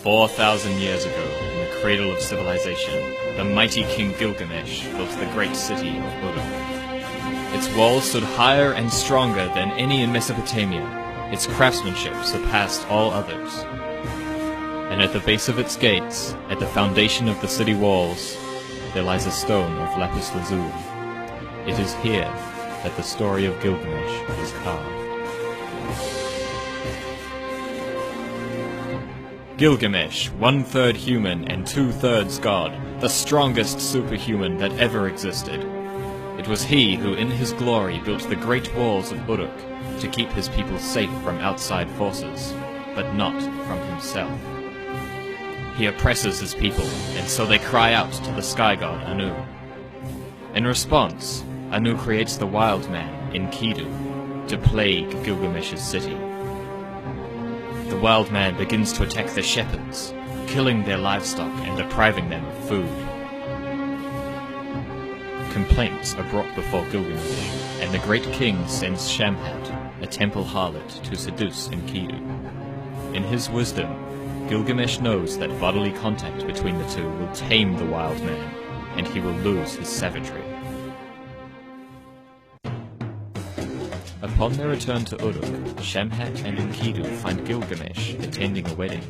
4,000 years ago, in the cradle of civilization, the mighty King Gilgamesh built the great city of Uruk. Its walls stood higher and stronger than any in Mesopotamia. Its craftsmanship surpassed all others. And at the base of its gates, at the foundation of the city walls, there lies a stone of lapis lazuli. It is here that the story of Gilgamesh is carved. Gilgamesh, 1/3 human and 2/3 god, the strongest superhuman that ever existed. It was he who in his glory built the great walls of Uruk to keep his people safe from outside forces, but not from himself. He oppresses his people, and so they cry out to the sky god Anu. In response, Anu creates the wild man, Enkidu, to plague Gilgamesh's city. The wild man begins to attack the shepherds, killing their livestock and depriving them of food. Complaints are brought before Gilgamesh, and the great king sends Shamhat, a temple harlot, to seduce Enkidu. In his wisdom, Gilgamesh knows that bodily contact between the two will tame the wild man, and he will lose his savagery. Upon their return to Uruk, Shamhat and Enkidu find Gilgamesh attending a wedding.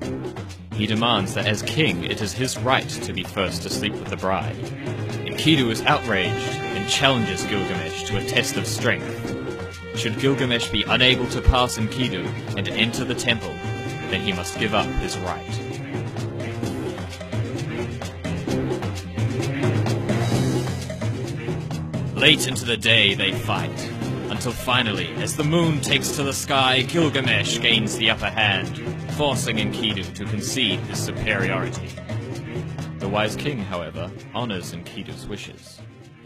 He demands that as king, it is his right to be first to sleep with the bride. Enkidu is outraged and challenges Gilgamesh to a test of strength. Should Gilgamesh be unable to pass Enkidu and enter the temple, then he must give up his right. Late into the day they fight, until finally, as the moon takes to the sky, Gilgamesh gains the upper hand, forcing Enkidu to concede his superiority. The wise king, however, honors Enkidu's wishes,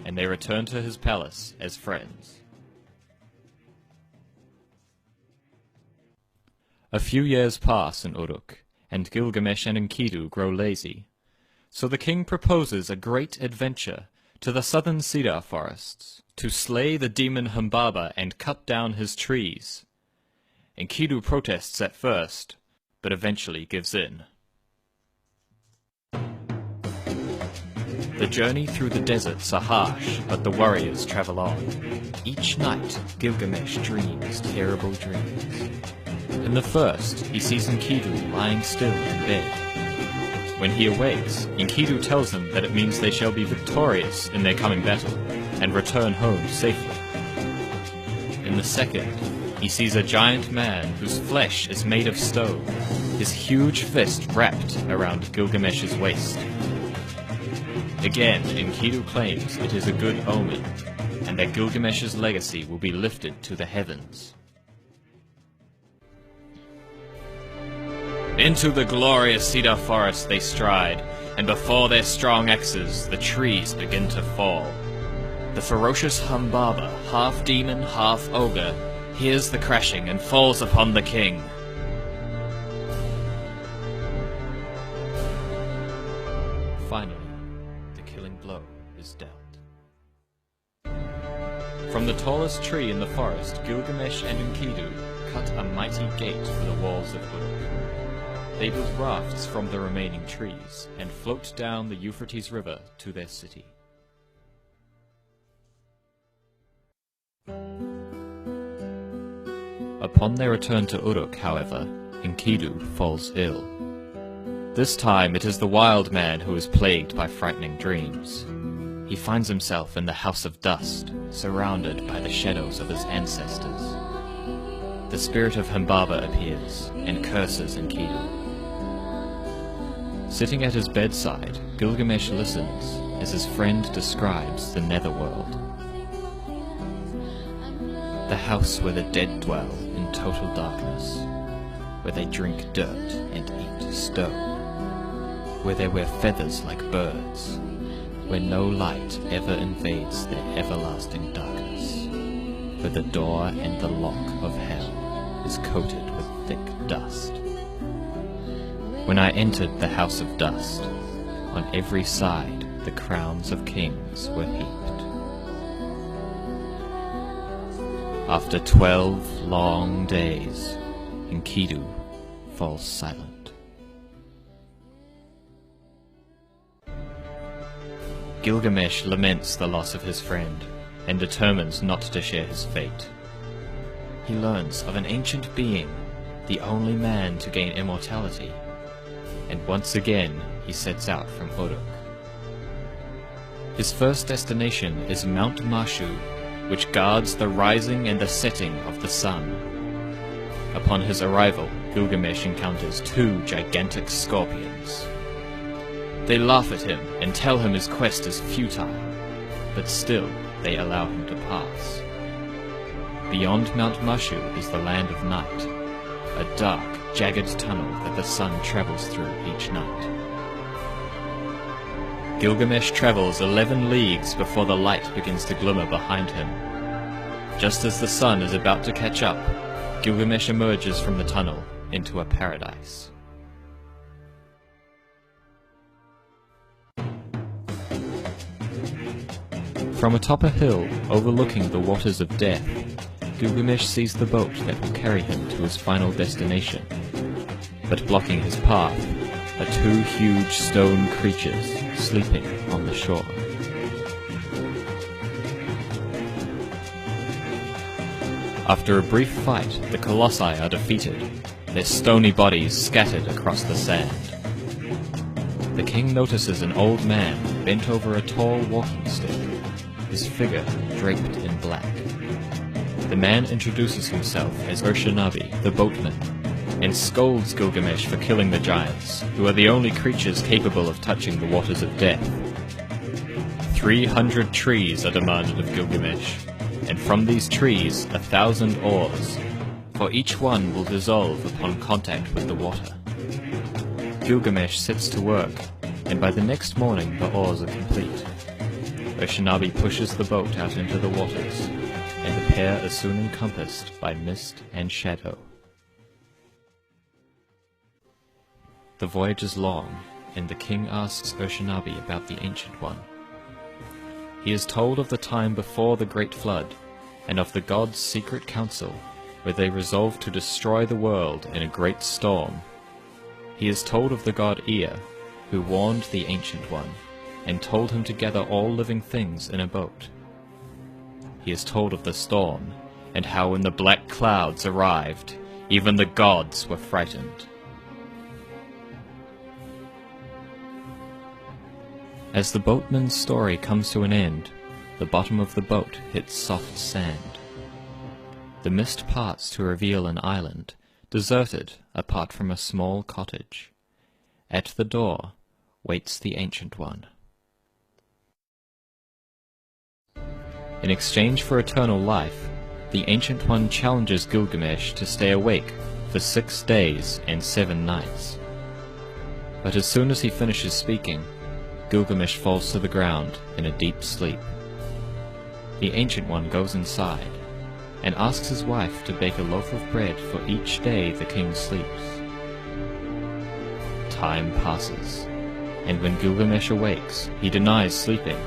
and they return to his palace as friends. A few years pass in Uruk, and Gilgamesh and Enkidu grow lazy. So the king proposes a great adventure to the southern cedar forests, to slay the demon Humbaba and cut down his trees. Enkidu protests at first, but eventually gives in. The journey through the deserts are harsh, but the warriors travel on. Each night, Gilgamesh dreams terrible dreams. In the first, he sees Enkidu lying still in bed. When he awakes, Enkidu tells him that it means they shall be victorious in their coming battle, and return home safely. In the second, he sees a giant man whose flesh is made of stone, his huge fist wrapped around Gilgamesh's waist. Again, Enkidu claims it is a good omen, and that Gilgamesh's legacy will be lifted to the heavens. Into the glorious cedar forest they stride, and before their strong axes the trees begin to fall. The ferocious Humbaba, half demon, half ogre, hears the crashing and falls upon the king. Finally, the killing blow is dealt. From the tallest tree in the forest, Gilgamesh and Enkidu cut a mighty gate for the walls of Uruk. They build rafts from the remaining trees and float down the Euphrates River to their city. Upon their return to Uruk, however, Enkidu falls ill. This time it is the wild man who is plagued by frightening dreams. He finds himself in the House of Dust, surrounded by the shadows of his ancestors. The spirit of Humbaba appears and curses Enkidu. Sitting at his bedside, Gilgamesh listens as his friend describes the netherworld. The house where the dead dwell in total darkness, where they drink dirt and eat stone, where they wear feathers like birds, where no light ever invades their everlasting darkness, where the door and the lock of hell is coated with thick dust. When I entered the House of Dust, on every side the crowns of kings were heaped. After 12 long days, Enkidu falls silent. Gilgamesh laments the loss of his friend, and determines not to share his fate. He learns of an ancient being, the only man to gain immortality, and once again he sets out from Uruk. His first destination is Mount Mashu, which guards the rising and the setting of the sun. Upon his arrival, Gilgamesh encounters two gigantic scorpions. They laugh at him and tell him his quest is futile, but still they allow him to pass. Beyond Mount Mashu is the Land of Night, a dark, jagged tunnel that the sun travels through each night. Gilgamesh travels 11 leagues before the light begins to glimmer behind him. Just as the sun is about to catch up, Gilgamesh emerges from the tunnel into a paradise. From atop a hill overlooking the waters of death, Gilgamesh sees the boat that will carry him to his final destination. But blocking his path are two huge stone creatures sleeping on the shore. After a brief fight, the colossi are defeated, their stony bodies scattered across the sand. The king notices an old man bent over a tall walking stick, his figure draped in black. The man introduces himself as Urshanabi, the boatman, and scolds Gilgamesh for killing the giants, who are the only creatures capable of touching the waters of death. 300 trees are demanded of Gilgamesh, and from these trees 1,000 oars, for each one will dissolve upon contact with the water. Gilgamesh sets to work, and by the next morning the oars are complete. Urshanabi pushes the boat out into the waters, and the pair are soon encompassed by mist and shadow. The voyage is long, and the king asks Urshanabi about the Ancient One. He is told of the time before the Great Flood, and of the gods' secret council, where they resolved to destroy the world in a great storm. He is told of the god Ea, who warned the Ancient One, and told him to gather all living things in a boat. He is told of the storm, and how when the black clouds arrived, even the gods were frightened. As the boatman's story comes to an end, the bottom of the boat hits soft sand. The mist parts to reveal an island, deserted apart from a small cottage. At the door waits the Ancient One. In exchange for eternal life, the Ancient One challenges Gilgamesh to stay awake for 6 days and 7 nights. But as soon as he finishes speaking, Gilgamesh falls to the ground in a deep sleep. The Ancient One goes inside, and asks his wife to bake a loaf of bread for each day the king sleeps. Time passes, and when Gilgamesh awakes, he denies sleeping.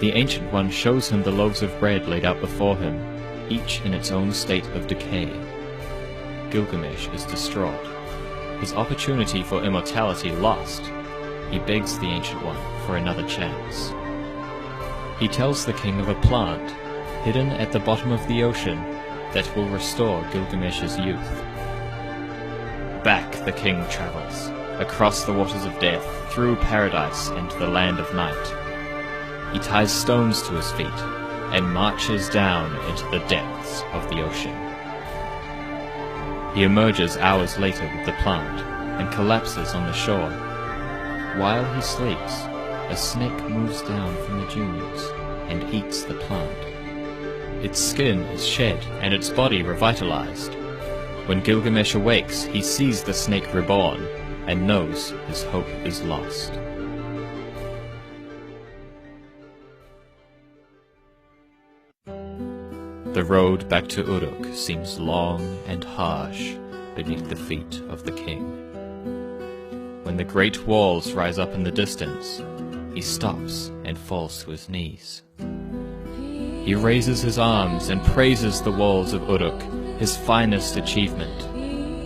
The Ancient One shows him the loaves of bread laid out before him, each in its own state of decay. Gilgamesh is distraught, his opportunity for immortality lost. He begs the Ancient One for another chance. He tells the king of a plant, hidden at the bottom of the ocean, that will restore Gilgamesh's youth. Back the king travels, across the waters of death, through paradise and the land of night. He ties stones to his feet, and marches down into the depths of the ocean. He emerges hours later with the plant, and collapses on the shore. While he sleeps, a snake moves down from the dunes, and eats the plant. Its skin is shed, and its body revitalized. When Gilgamesh awakes, he sees the snake reborn, and knows his hope is lost. The road back to Uruk seems long and harsh beneath the feet of the king. When the great walls rise up in the distance, he stops and falls to his knees. He raises his arms and praises the walls of Uruk, his finest achievement.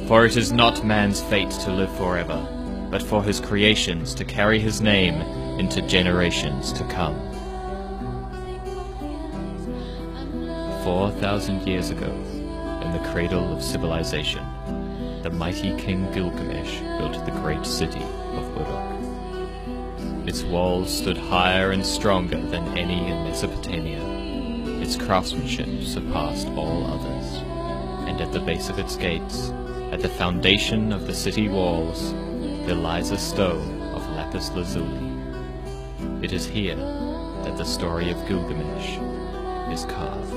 For it is not man's fate to live forever, but for his creations to carry his name into generations to come. 4,000 years ago, in the cradle of civilization, the mighty King Gilgamesh built the great city of Uruk. Its walls stood higher and stronger than any in Mesopotamia. Its craftsmanship surpassed all others, and at the base of its gates, at the foundation of the city walls, there lies a stone of lapis lazuli. It is here that the story of Gilgamesh is carved.